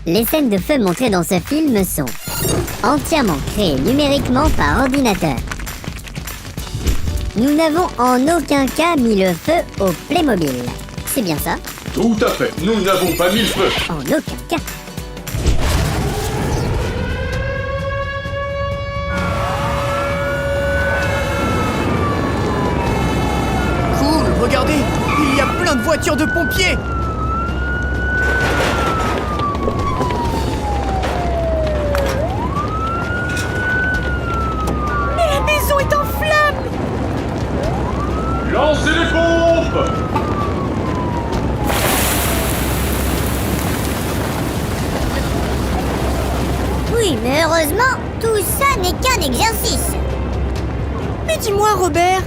Les scènes de feu montrées dans ce film sont entièrement créées numériquement par ordinateur. Nous n'avons en aucun cas mis le feu au Playmobil. C'est bien ça? Tout à fait, nous n'avons pas mis le feu. En aucun cas. Cool, regardez, il y a plein de voitures de pompiers. Mais la maison est en flammes! Lancez les pompes! Oui, mais heureusement, tout ça n'est qu'un exercice. Mais dis-moi, Robert,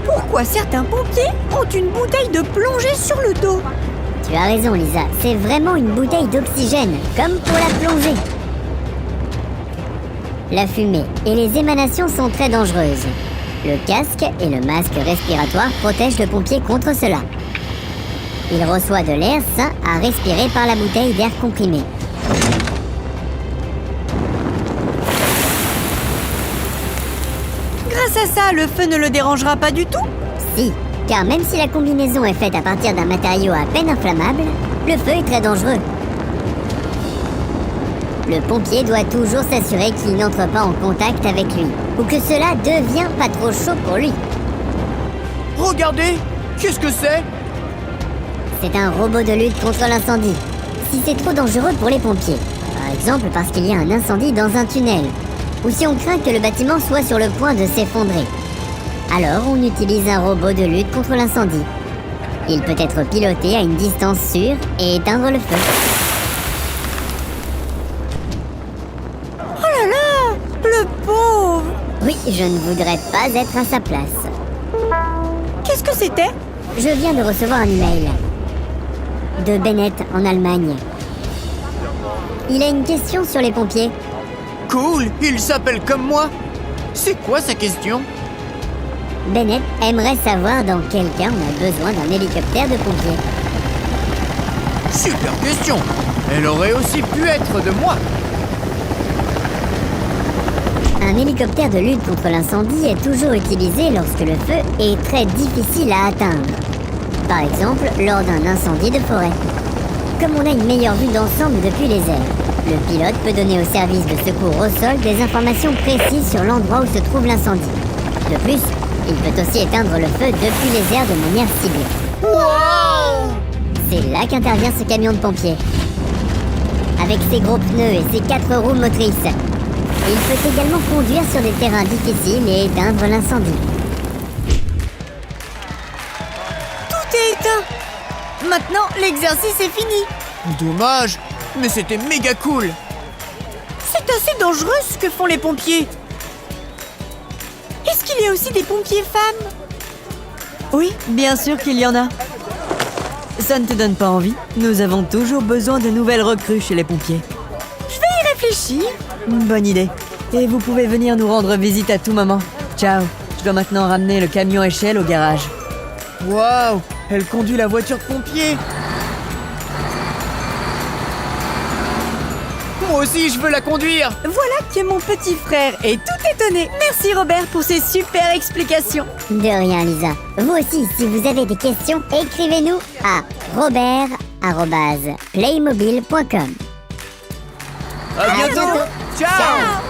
pourquoi certains pompiers ont une bouteille de plongée sur le dos? Tu as raison, Lisa. C'est vraiment une bouteille d'oxygène, comme pour la plongée. La fumée et les émanations sont très dangereuses. Le casque et le masque respiratoire protègent le pompier contre cela. Il reçoit de l'air sain à respirer par la bouteille d'air comprimé. Grâce à ça, le feu ne le dérangera pas du tout? Si, car même si la combinaison est faite à partir d'un matériau à peine inflammable, le feu est très dangereux. Le pompier doit toujours s'assurer qu'il n'entre pas en contact avec lui, ou que cela devient pas trop chaud pour lui. Regardez, qu'est-ce que c'est? C'est un robot de lutte contre l'incendie. Si c'est trop dangereux pour les pompiers, par exemple parce qu'il y a un incendie dans un tunnel, ou si on craint que le bâtiment soit sur le point de s'effondrer, alors on utilise un robot de lutte contre l'incendie. Il peut être piloté à une distance sûre et éteindre le feu. Oh là là, le pauvre! Oui, je ne voudrais pas être à sa place. Qu'est-ce que c'était? Je viens de recevoir un email de Bennett en Allemagne. Il a une question sur les pompiers. Cool, il s'appelle comme moi. C'est quoi sa question? Bennett aimerait savoir dans quel cas on a besoin d'un hélicoptère de pompiers. Super question. Elle aurait aussi pu être de moi. Un hélicoptère de lutte contre l'incendie est toujours utilisé lorsque le feu est très difficile à atteindre. Par exemple, lors d'un incendie de forêt. Comme on a une meilleure vue d'ensemble depuis les airs, le pilote peut donner au service de secours au sol des informations précises sur l'endroit où se trouve l'incendie. De plus, il peut aussi éteindre le feu depuis les airs de manière ciblée. Wow! C'est là qu'intervient ce camion de pompiers. Avec ses gros pneus et ses 4 roues motrices, il peut également conduire sur des terrains difficiles et éteindre l'incendie. Tout est éteint! Maintenant, l'exercice est fini! Dommage, mais c'était méga cool. C'est assez dangereux ce que font les pompiers! Est-ce qu'il y a aussi des pompiers femmes? Oui, bien sûr qu'il y en a. Ça ne te donne pas envie? Nous avons toujours besoin de nouvelles recrues chez les pompiers. Je vais y réfléchir! Bonne idée. Et vous pouvez venir nous rendre visite à tout moment. Ciao. Je dois maintenant ramener le camion échelle au garage. Waouh, elle conduit la voiture de pompier. Moi aussi, je veux la conduire. Voilà que mon petit frère est tout étonné. Merci Robert pour ces super explications. De rien, Lisa. Vous aussi, si vous avez des questions, écrivez-nous à robert@playmobil.com. À bientôt. Ciao. Ciao.